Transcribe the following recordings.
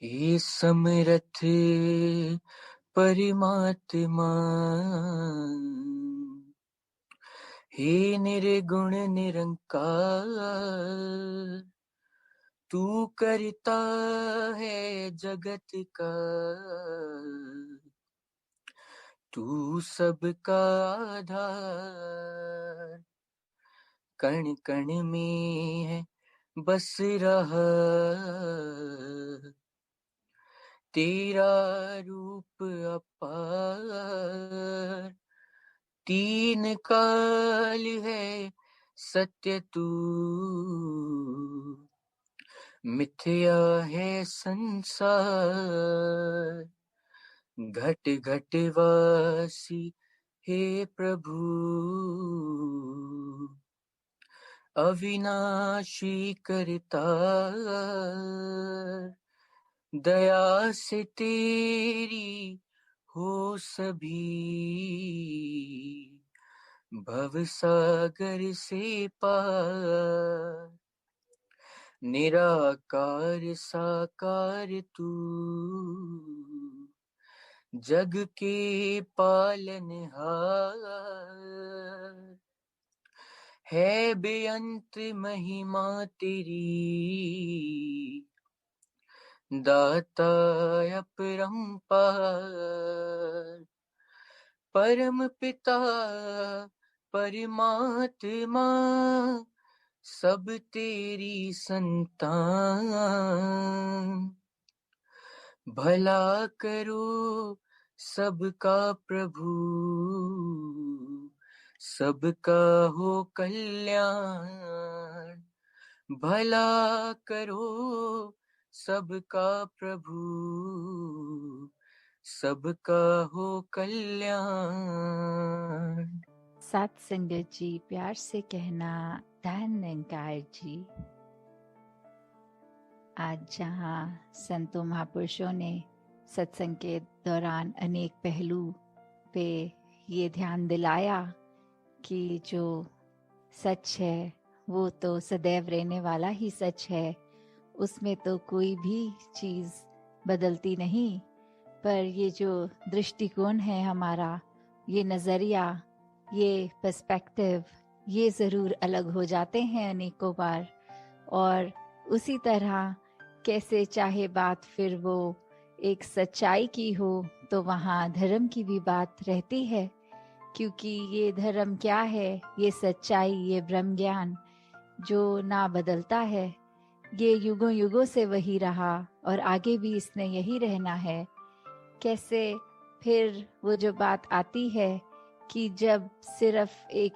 हे समरथ परमात्मा, हे निर्गुण निरंकार, तू करता है जगत का, तू सबका आधार। कण कण में है बस रहा तेरा रूप अपार। तीन काल है सत्य तू, मिथ्या है संसार। घट घट वासी हे प्रभु, अविनाशी करतार। दया से तेरी हो सभी, भव सागर से पार। निराकार साकार तू, जग के पालनहार। है बेअंत महिमा तेरी, दाता अपरंपार। परम पिता परमात्मा, सब तेरी संतान। भला करो सबका प्रभु, सबका हो कल्याण। भला करो सबका प्रभु, सबका हो कल्याण। सात संगत जी, प्यार से कहना धन निरंकार जी। आज जहाँ संतों महापुरुषों ने सत्संग के दौरान अनेक पहलू पे ये ध्यान दिलाया कि जो सच है वो तो सदैव रहने वाला ही सच है, उसमें तो कोई भी चीज़ बदलती नहीं। पर ये जो दृष्टिकोण है हमारा, ये नज़रिया, ये पर्सपेक्टिव, ये ज़रूर अलग हो जाते हैं अनेकों बार। और उसी तरह कैसे चाहे बात फिर वो एक सच्चाई की हो, तो वहाँ धर्म की भी बात रहती है। क्योंकि ये धर्म क्या है, ये सच्चाई, ये ब्रह्म ज्ञान जो ना बदलता है, ये युगों युगों से वही रहा और आगे भी इसने यही रहना है। कैसे फिर वो जो बात आती है कि जब सिर्फ एक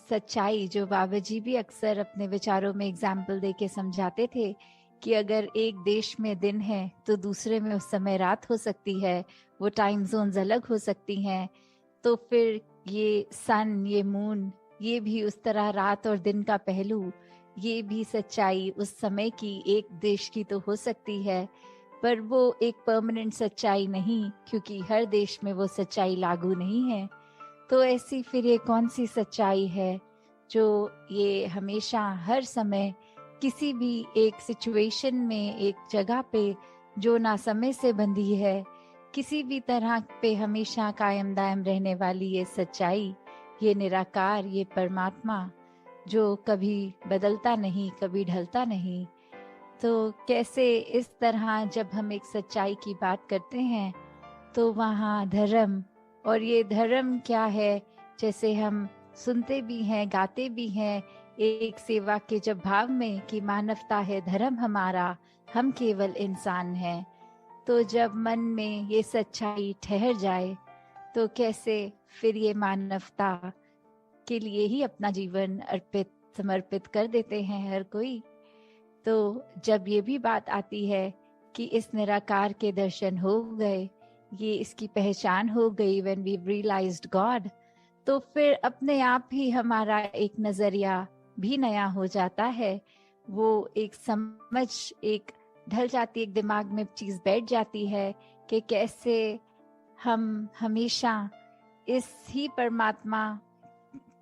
सच्चाई, जो बाबा जी भी अक्सर अपने विचारों में एग्जाम्पल दे के समझाते थे कि अगर एक देश में दिन है तो दूसरे में उस समय रात हो सकती है, वो टाइम जोन्स अलग हो सकती हैं। तो फिर ये सन, ये मून, ये भी उस तरह रात और दिन का पहलू, ये भी सच्चाई उस समय की एक देश की तो हो सकती है, पर वो एक परमानेंट सच्चाई नहीं, क्योंकि हर देश में वो सच्चाई लागू नहीं है। तो ऐसी फिर ये कौन सी सच्चाई है जो ये हमेशा हर समय किसी भी एक सिचुएशन में, एक जगह पे जो ना समय से बंधी है, किसी भी तरह पे हमेशा कायम दायम रहने वाली ये सच्चाई, ये निराकार, ये परमात्मा जो कभी बदलता नहीं, कभी ढलता नहीं। तो कैसे इस तरह जब हम एक सच्चाई की बात करते हैं तो वहाँ धर्म, और ये धर्म क्या है, जैसे हम सुनते भी हैं, गाते भी हैं एक सेवा के जब भाव में कि मानवता है धर्म हमारा, हम केवल इंसान हैं। तो जब मन में ये सच्चाई ठहर जाए तो कैसे फिर ये मानवता के लिए ही अपना जीवन अर्पित, समर्पित कर देते हैं हर कोई। तो जब ये भी बात आती है कि इस निराकार के दर्शन हो गए, ये इसकी पहचान हो गई, when we've realized God, तो फिर अपने आप ही हमारा एक नजरिया भी नया हो जाता है। वो एक समझ एक ढल जाती, एक दिमाग में चीज बैठ जाती है कि कैसे हम हमेशा इस ही परमात्मा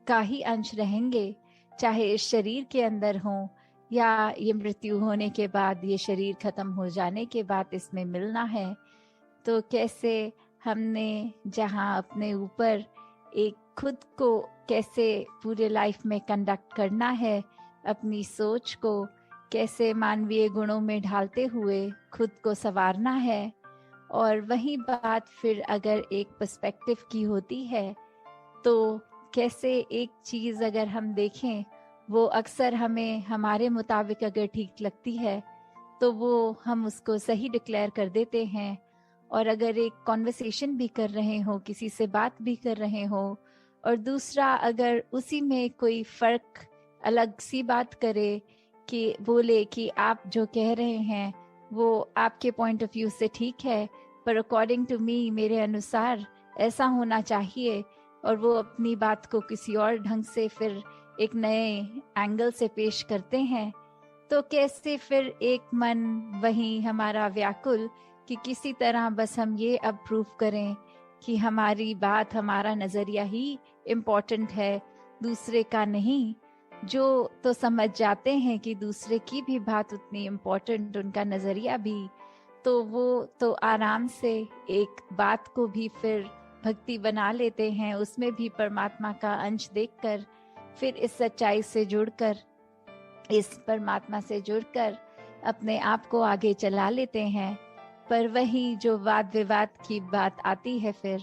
का ही अंश रहेंगे, चाहे इस शरीर के अंदर हो या ये मृत्यु होने के बाद, ये शरीर खत्म हो जाने के बाद इसमें मिलना है। तो कैसे हमने जहाँ अपने ऊपर एक खुद को कैसे पूरे लाइफ में कंडक्ट करना है, अपनी सोच को कैसे मानवीय गुणों में ढालते हुए खुद को संवारना है। और वही बात फिर अगर एक पर्सपेक्टिव की होती है, तो कैसे एक चीज़ अगर हम देखें, वो अक्सर हमें हमारे मुताबिक अगर ठीक लगती है तो वो हम उसको सही डिक्लेयर कर देते हैं। और अगर एक कॉन्वर्सेशन भी कर रहे हो, किसी से बात भी कर रहे हो, और दूसरा अगर उसी में कोई फ़र्क अलग सी बात करे, कि बोले कि आप जो कह रहे हैं वो आपके पॉइंट ऑफ व्यू से ठीक है, पर अकॉर्डिंग टू मी, मेरे अनुसार ऐसा होना चाहिए, और वो अपनी बात को किसी और ढंग से फिर एक नए एंगल से पेश करते हैं, तो कैसे फिर एक मन वही हमारा व्याकुल कि किसी तरह बस हम ये अब प्रूव करें कि हमारी बात, हमारा नज़रिया ही इम्पोर्टेंट है, दूसरे का नहीं। जो तो समझ जाते हैं कि दूसरे की भी बात उतनी इम्पोर्टेंट, उनका नज़रिया भी, तो वो तो आराम से एक बात को भी फिर भक्ति बना लेते हैं, उसमें भी परमात्मा का अंश देखकर, फिर इस सच्चाई से जुड़कर, इस परमात्मा से जुड़कर अपने आप को आगे चला लेते हैं। पर वही जो वाद विवाद की बात आती है, फिर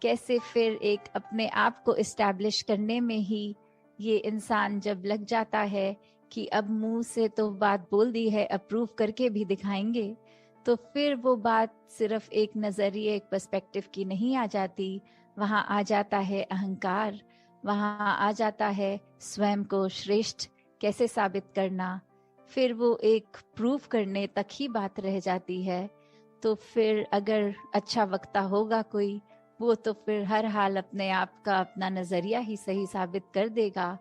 कैसे फिर एक अपने आप को इस्टेब्लिश करने में ही ये इंसान जब लग जाता है कि अब मुंह से तो बात बोल दी है, अप्रूव करके भी दिखाएंगे, तो फिर वो बात सिर्फ एक नज़रिए, एक पर्सपेक्टिव की नहीं आ जाती, वहाँ आ जाता है अहंकार, वहाँ आ जाता है स्वयं को श्रेष्ठ कैसे साबित करना, फिर वो एक प्रूव करने तक ही बात रह जाती है। तो फिर अगर अच्छा वक्ता होगा कोई, वो तो फिर हर हाल अपने आप का अपना नज़रिया ही सही साबित कर देगा।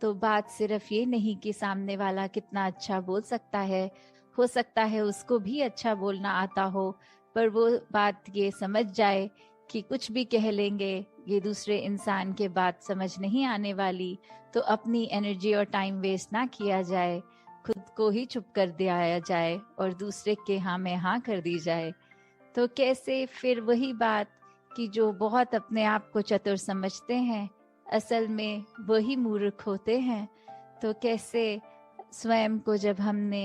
तो बात सिर्फ ये नहीं कि सामने वाला कितना अच्छा बोल सकता है, हो सकता है उसको भी अच्छा बोलना आता हो, पर वो बात ये समझ जाए कि कुछ भी कह लेंगे, ये दूसरे इंसान के बात समझ नहीं आने वाली, तो अपनी एनर्जी और टाइम वेस्ट ना किया जाए, खुद को ही चुप कर दिया जाए और दूसरे के हाँ में हाँ कर दी जाए। तो कैसे फिर वही बात कि जो बहुत अपने आप को चतुर समझते हैं, असल में वही मूर्ख होते हैं। तो कैसे स्वयं को जब हमने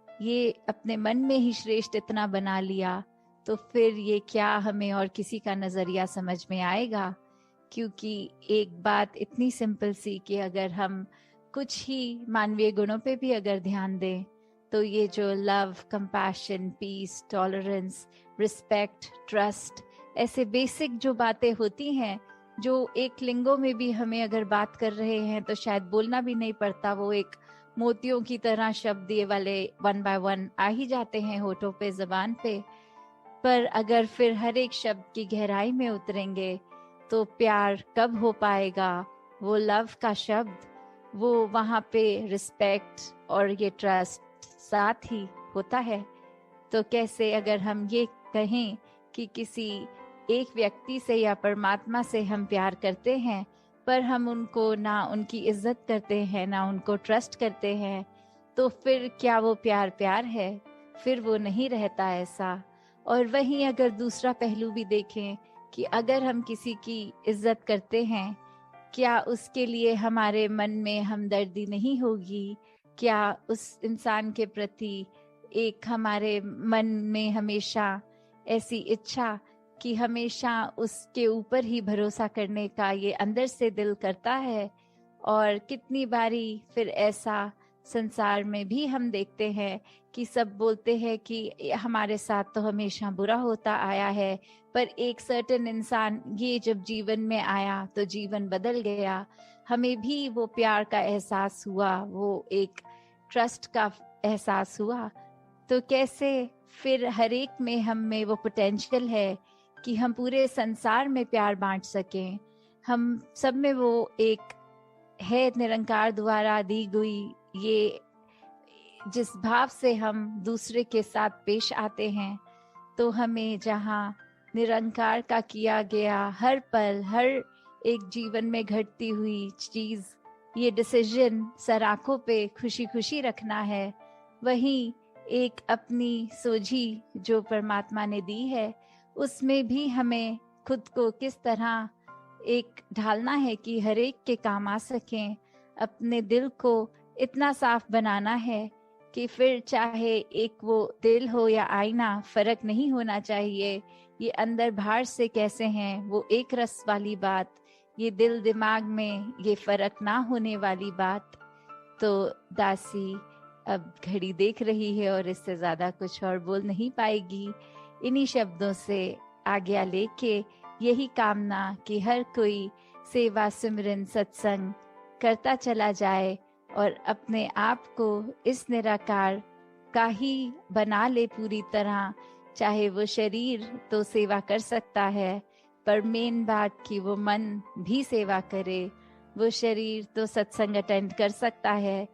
ये अपने मन में ही श्रेष्ठ इतना बना लिया, तो फिर ये क्या हमें और किसी का नज़रिया समझ में आएगा। क्योंकि एक बात इतनी सिंपल सी कि अगर हम कुछ ही मानवीय गुणों पे भी अगर ध्यान दें, तो ये जो love, compassion, peace, tolerance, respect, trust, ऐसे बेसिक जो बातें होती हैं, जो एक लिंगों में भी हमें अगर बात कर रहे हैं तो शायद बोलना भी नहीं पड़ता, वो एक मोतियों की तरह शब्द ये वाले वन बाय वन आ ही जाते हैं होठों पे, जबान पे। पर अगर फिर हर एक शब्द की गहराई में उतरेंगे तो प्यार कब हो पाएगा, वो लव का शब्द, वो वहाँ पे रिस्पेक्ट और ये ट्रस्ट साथ ही होता है। तो कैसे अगर हम ये कहें कि किसी एक व्यक्ति से या परमात्मा से हम प्यार करते हैं, पर हम उनको ना उनकी इज्जत करते हैं, ना उनको ट्रस्ट करते हैं, तो फिर क्या वो प्यार प्यार है? फिर वो नहीं रहता ऐसा। और वहीं अगर दूसरा पहलू भी देखें कि अगर हम किसी की इज्जत करते हैं, क्या उसके लिए हमारे मन में हमदर्दी नहीं होगी? क्या उस इंसान के प्रति एक हमारे मन में हमेशा ऐसी इच्छा कि हमेशा उसके ऊपर ही भरोसा करने का ये अंदर से दिल करता है? और कितनी बारी फिर ऐसा संसार में भी हम देखते हैं कि सब बोलते हैं कि हमारे साथ तो हमेशा बुरा होता आया है, पर एक सर्टेन इंसान ये जब जीवन में आया तो जीवन बदल गया, हमें भी वो प्यार का एहसास हुआ, वो एक ट्रस्ट का एहसास हुआ। तो कैसे फिर हर एक में हम में वो पोटेंशियल है कि हम पूरे संसार में प्यार बांट सकें। हम सब में वो एक है निरंकार द्वारा दी गई ये जिस भाव से हम दूसरे के साथ पेश आते हैं, तो हमें जहाँ निरंकार का किया गया हर पल, हर एक जीवन में घटती हुई चीज ये डिसीजन सर आंखों पे खुशी खुशी रखना है, वहीं एक अपनी सोझी जो परमात्मा ने दी है उसमें भी हमें खुद को किस तरह एक ढालना है कि हर एक के काम आ सकें। अपने दिल को इतना साफ बनाना है कि फिर चाहे एक वो दिल हो या आईना, फर्क नहीं होना चाहिए। ये अंदर बाहर से कैसे हैं वो एक रस वाली बात, ये दिल दिमाग में ये फर्क ना होने वाली बात। तो दासी अब घड़ी देख रही है और इससे ज्यादा कुछ और बोल नहीं पाएगी। इन्हीं शब्दों से आज्ञा लेके यही कामना कि हर कोई सेवा सिमरन सत्संग करता चला जाए और अपने आप को इस निराकार का ही बना ले पूरी तरह। चाहे वो शरीर तो सेवा कर सकता है, पर मेन बात कि वो मन भी सेवा करे। वो शरीर तो सत्संग अटेंड कर सकता है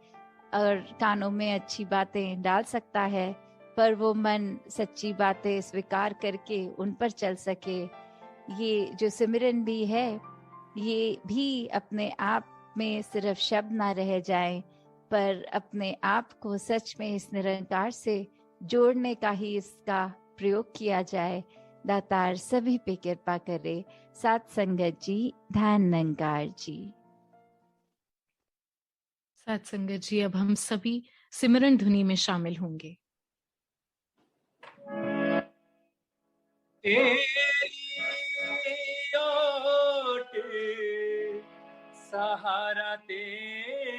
और कानों में अच्छी बातें डाल सकता है, पर वो मन सच्ची बातें स्वीकार करके उन पर चल सके। ये जो सिमरन भी है ये भी अपने आप में सिर्फ शब्द ना रह जाए, पर अपने आप को सच में इस निरंकार से जोड़ने का ही इसका प्रयोग किया जाए। दातार सभी पे कृपा करे। साथ संगत जी, ध्यान निरंकार जी। साथ संगत जी, अब हम सभी सिमरन धुनी में शामिल होंगे। सहारा तेरा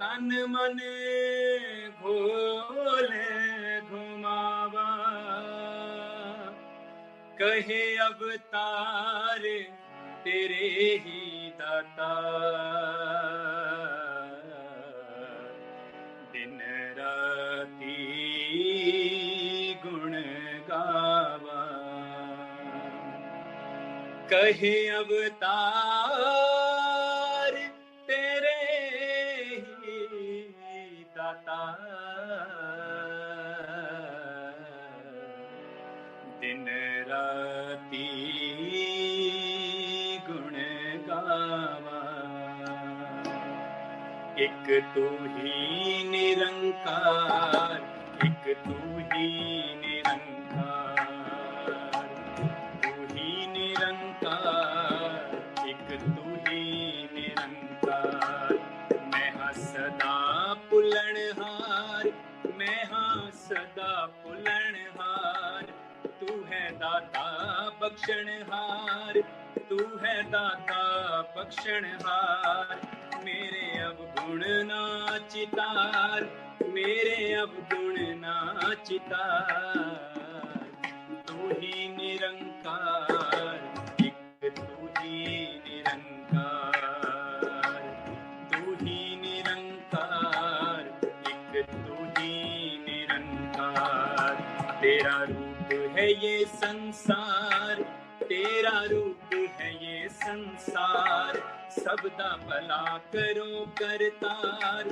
तन मन घोल घुमावा, कहे अवतार तेरे ही दाता, दिन राती गुण गावा, कहे अवतार तेरे ही दाता, दिन राती गुण गावा। एक तू ही निरंकार, एक तू ही निरंकार, तू ही निरंकार, एक तू ही निरंकार। मैं हाँ सदा पुलनहार, मैं हाँ सदा पुलनहार, तू है दाता बख्शनहार, तू है दाता बख्शनहार। मेरे अब गुण नाचितार, मेरे अब गुण नाचितार। तू ही निरंकार, एक तू ही निरंकार, तू ही निरंकार, एक तू ही निरंकार। तेरा रूप है ये संसार, तेरा रूप है ये संसार। सबदा भला करो करतार,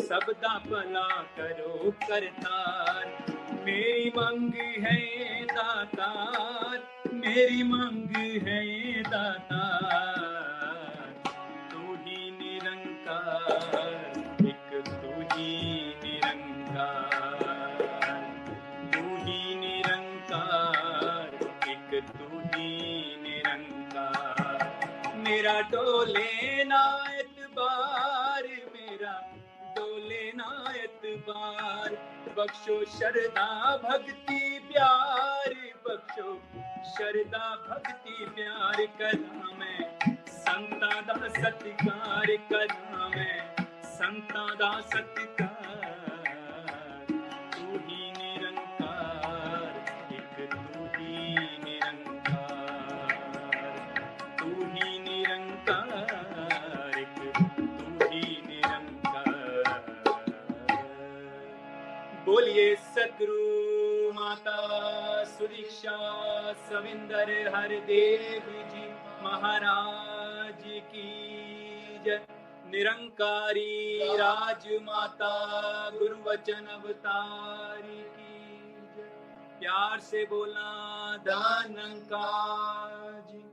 सबदा भला करो करतार। मेरी मांग है दातार, मेरी मांग है दातार। तू ही निरंकार, एक तू ही निरंकार, तू ही निरंकार, एक तू ही निरंकार। मेरा डोले ना एतबार, मेरा डोले ना एतबार। बख्शो शरदा भक्ति प्यार, बख्शो शरदा भक्ति प्यार। करा मैं संता दा सत्कार, करा मैं संता दा सत्कार। तू ही निरंकार, एक तू ही निरंकार, तू ही निरंकार, एक तू ही निरंकार। बोलिए सतगुरु माता सुदीक्षा सविंदर हरदेव जी महाराज की जय। निरंकारी राजमाता गुरु वचन अवतारी की जय। प्यार से बोलना धन्यंकार जी।